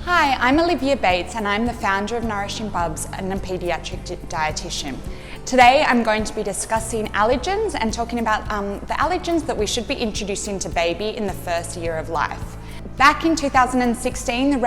Hi, I'm Olivia Bates and I'm the founder of Nourishing Bubs and a paediatric dietitian. Today I'm going to be discussing allergens and talking about the allergens that we should be introducing to baby in the first year of life. Back in 2016, the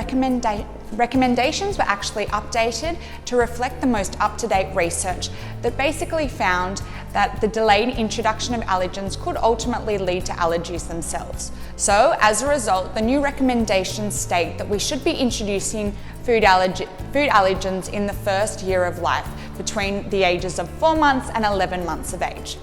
recommendations were actually updated to reflect the most up-to-date research that basically found that the delayed introduction of allergens could ultimately lead to allergies themselves. So, as a result, the new recommendations state that we should be introducing food allergens in the first year of life, between the ages of 4 months and 11 months of age.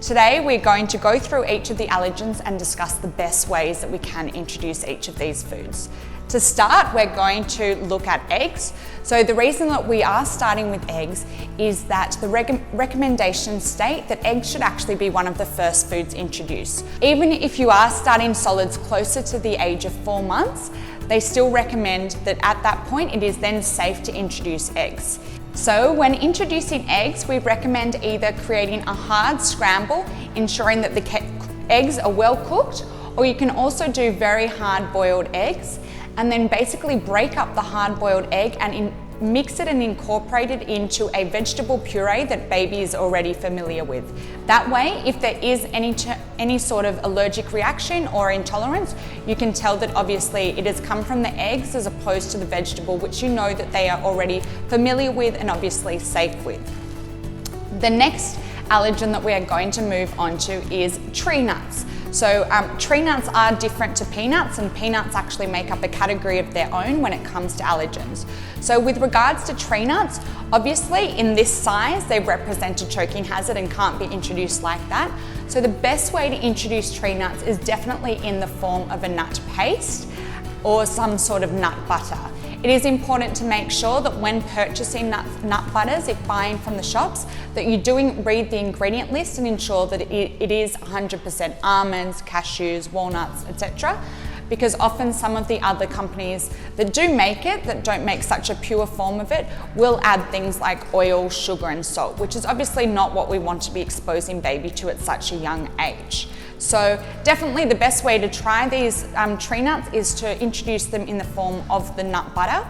Today, we're going to go through each of the allergens and discuss the best ways that we can introduce each of these foods. To start, we're going to look at eggs. So the reason that we are starting with eggs is that the recommendations state that eggs should actually be one of the first foods introduced. Even if you are starting solids closer to the age of 4 months, they still recommend that at that point it is then safe to introduce eggs. So when introducing eggs, we recommend either creating a hard scramble, ensuring that the eggs are well cooked, or you can also do very hard boiled eggs, and then basically break up the hard boiled egg and mix it and incorporate it into a vegetable puree that baby is already familiar with. That way, if there is any sort of allergic reaction or intolerance, you can tell that obviously it has come from the eggs as opposed to the vegetable, which you know that they are already familiar with and obviously safe with. The next allergen that we are going to move on to is tree nuts. So tree nuts are different to peanuts, and peanuts actually make up a category of their own when it comes to allergens. So with regards to tree nuts, obviously in this size they represent a choking hazard and can't be introduced like that. So the best way to introduce tree nuts is definitely in the form of a nut paste or some sort of nut butter. It is important to make sure that when purchasing nut butters, if buying from the shops, that you do read the ingredient list and ensure that it is 100% almonds, cashews, walnuts, etc. Because often some of the other companies that do make it, that don't make such a pure form of it, will add things like oil, sugar and salt, which is obviously not what we want to be exposing baby to at such a young age. So definitely the best way to try these tree nuts is to introduce them in the form of the nut butter.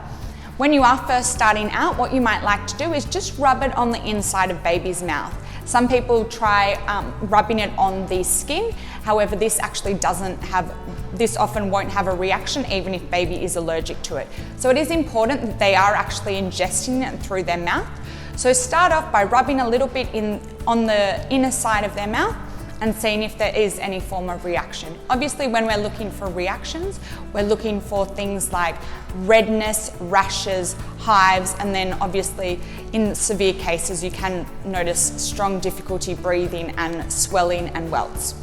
When you are first starting out, what you might like to do is just rub it on the inside of baby's mouth. Some people try rubbing it on the skin. However, this often won't have a reaction even if baby is allergic to it. So it is important that they are actually ingesting it through their mouth. So start off by rubbing a little bit on the inner side of their mouth and seeing if there is any form of reaction. Obviously, when we're looking for reactions, we're looking for things like redness, rashes, hives, and then obviously in severe cases, you can notice strong difficulty breathing and swelling and welts.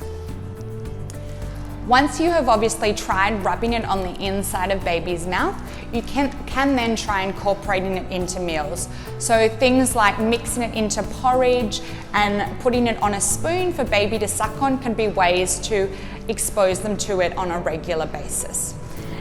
Once you have obviously tried rubbing it on the inside of baby's mouth, you can then try incorporating it into meals. So things like mixing it into porridge and putting it on a spoon for baby to suck on can be ways to expose them to it on a regular basis.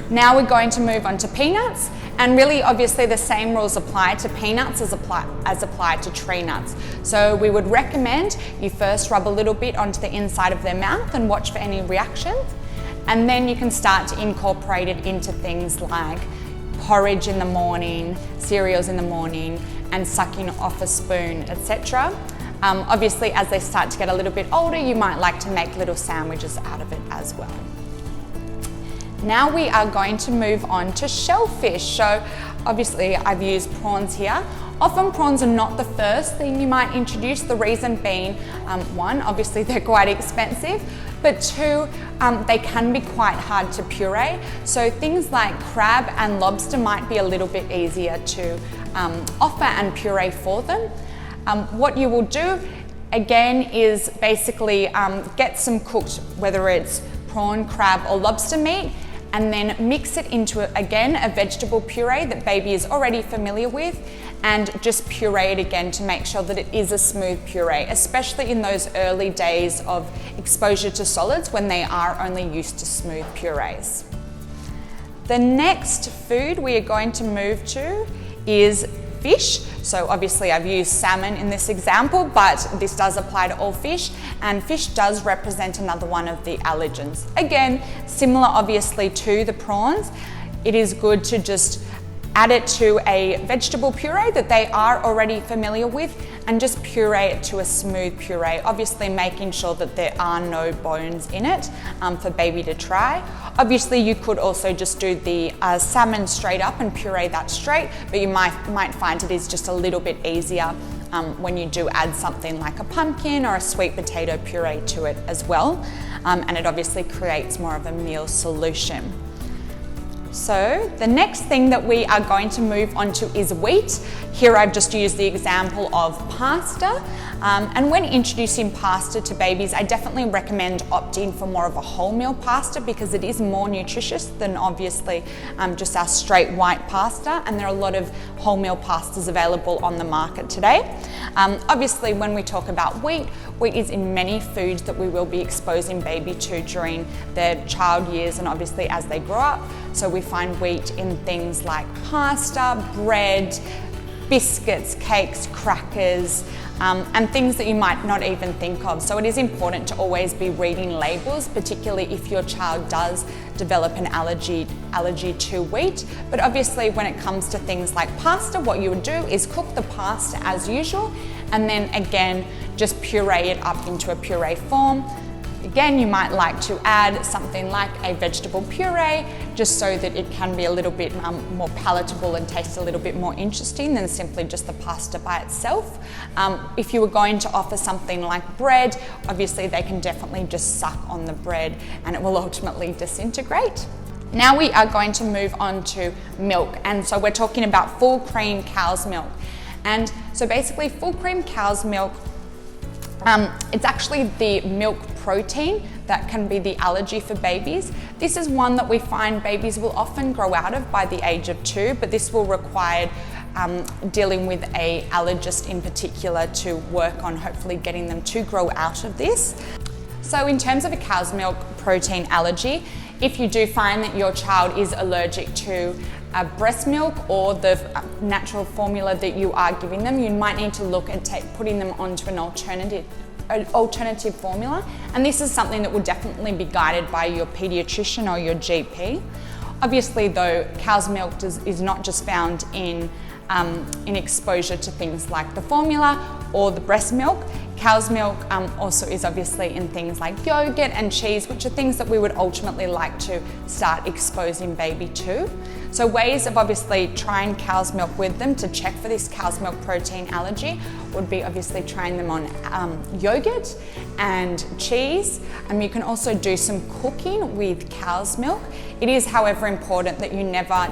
Now we're going to move on to peanuts, and really obviously the same rules apply to peanuts as apply to tree nuts. So we would recommend you first rub a little bit onto the inside of their mouth and watch for any reactions, and then you can start to incorporate it into things like porridge in the morning, cereals in the morning, and sucking off a spoon, etc. Obviously as they start to get a little bit older, you might like to make little sandwiches out of it as well. Now we are going to move on to shellfish. So obviously I've used prawns here. Often prawns are not the first thing you might introduce, the reason being, one, obviously they're quite expensive, but two, they can be quite hard to puree. So things like crab and lobster might be a little bit easier to offer and puree for them. What you will do again is basically get some cooked, whether it's prawn, crab or lobster meat, and then mix it into, again, a vegetable puree that baby is already familiar with, and just puree it again to make sure that it is a smooth puree, especially in those early days of exposure to solids when they are only used to smooth purees. The next food we are going to move to is fish. So obviously I've used salmon in this example, but this does apply to all fish, and fish does represent another one of the allergens. Again, similar obviously to the prawns. it is good to just add it to a vegetable puree that they are already familiar with and just puree it to a smooth puree, obviously making sure that there are no bones in it for baby to try. Obviously you could also just do the salmon straight up and puree that straight, but you might find it is just a little bit easier when you do add something like a pumpkin or a sweet potato puree to it as well, and it obviously creates more of a meal solution. So the next thing that we are going to move on to is wheat. Here I've just used the example of pasta. And when introducing pasta to babies, I definitely recommend opting for more of a wholemeal pasta because it is more nutritious than obviously just our straight white pasta, and there are a lot of wholemeal pastas available on the market today. Obviously when we talk about wheat is in many foods that we will be exposing baby to during their child years and obviously as they grow up. So we find wheat in things like pasta, bread, biscuits, cakes, crackers, and things that you might not even think of. So it is important to always be reading labels, particularly if your child does develop an allergy to wheat. But obviously when it comes to things like pasta, what you would do is cook the pasta as usual and then again just puree it up into a puree form. Again, you might like to add something like a vegetable puree just so that it can be a little bit more palatable and taste a little bit more interesting than simply just the pasta by itself. If you were going to offer something like bread, obviously they can definitely just suck on the bread and it will ultimately disintegrate. Now we are going to move on to milk, and so we're talking about full cream cow's milk. And so basically full cream cow's milk, it's actually the milk protein that can be the allergy for babies. This is one that we find babies will often grow out of by the age of 2, but this will require dealing with an allergist in particular to work on hopefully getting them to grow out of this. So in terms of a cow's milk protein allergy, if you do find that your child is allergic to breast milk or the natural formula that you are giving them, you might need to look at putting them onto an alternative formula, and this is something that will definitely be guided by your pediatrician or your GP. Obviously though, cow's milk is not just found in exposure to things like the formula or the breast milk. Cow's milk also is obviously in things like yogurt and cheese, which are things that we would ultimately like to start exposing baby to. So ways of obviously trying cow's milk with them to check for this cow's milk protein allergy would be obviously trying them on yogurt and cheese. You can also do some cooking with cow's milk. It is, however, important that you never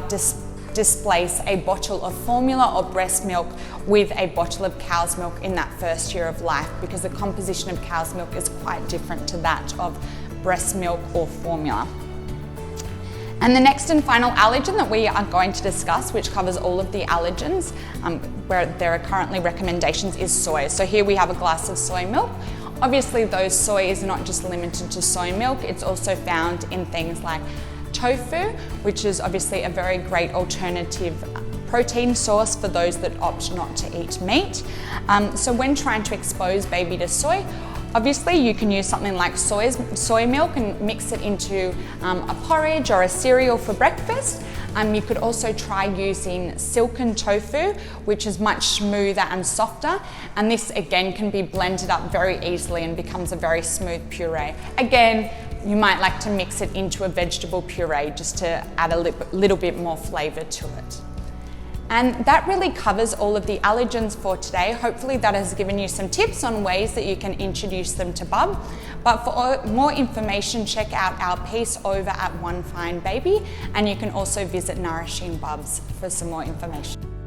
displace a bottle of formula or breast milk with a bottle of cow's milk in that first year of life, because the composition of cow's milk is quite different to that of breast milk or formula. And the next and final allergen that we are going to discuss, which covers all of the allergens where there are currently recommendations, is soy. So here we have a glass of soy milk. Obviously though, soy is not just limited to soy milk, it's also found in things like tofu, which is obviously a very great alternative protein source for those that opt not to eat meat. So when trying to expose baby to soy, obviously you can use something like soy milk and mix it into a porridge or a cereal for breakfast. You could also try using silken tofu, which is much smoother and softer, and this again can be blended up very easily and becomes a very smooth puree. Again, you might like to mix it into a vegetable puree just to add a little bit more flavour to it. And that really covers all of the allergens for today. Hopefully that has given you some tips on ways that you can introduce them to bub. But for more information, check out our piece over at One Fine Baby, and you can also visit Nourishing Bubs for some more information.